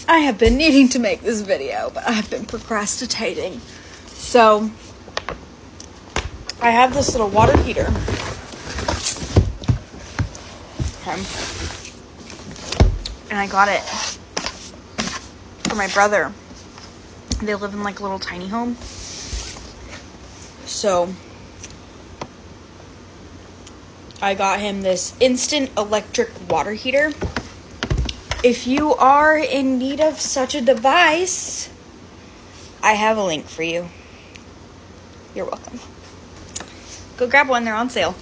I have been needing to make this video, but I've been procrastinating. So, I have this little water heater. Okay. And I got it for my brother. They live in like a little tiny home. So, I got him this instant electric water heater. If you are in need of such a device, I have a link for you. You're welcome. Go grab one, they're on sale.